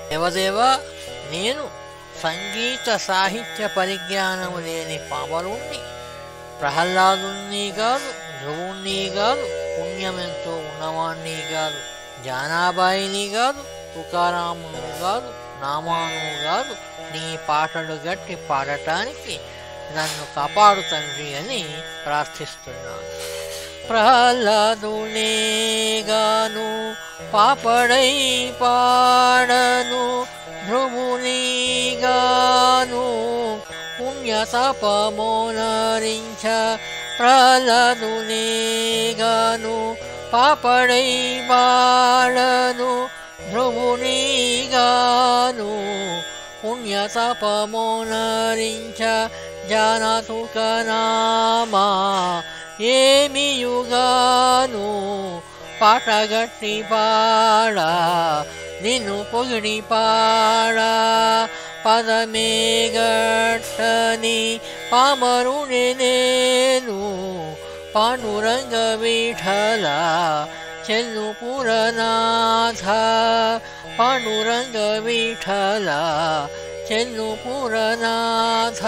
దేవదేవ, నేను సంగీత సాహిత్య పరిజ్ఞానము లేని పామరుణ్ణి, ప్రహ్లాదుణ్ణి కాదు, ధ్రువుణ్ణి కాదు, పుణ్యమెంతో ఉన్నవాణ్ణి కాదు, జానాబాయిని కాదు, తుకారామును కాదు, నామాను కాదు, నీ పాటలు గట్టి పాడటానికి నన్ను కాపాడు తండ్రి అని ప్రార్థిస్తున్నాను. ప్రహ్లాదునే గాను పాపడై పాడను, ధ్రువుని గాను పుణ్యతపమోనరించ. ప్రహ్లాదునే గాను పాపడై పాడను, ధ్రువుని గాను పుణ్యతపమోనరించ. జానతుక నామా ఏమియుగాను పాటగట్టి పాడ, నిన్ను పొగిడి పాడ. పదమే గట్టని పామరుని నేను, పాండురంగ విఠల చెల్లు పురనాథ. పాండురంగ విఠల చెల్లు పురనాథ.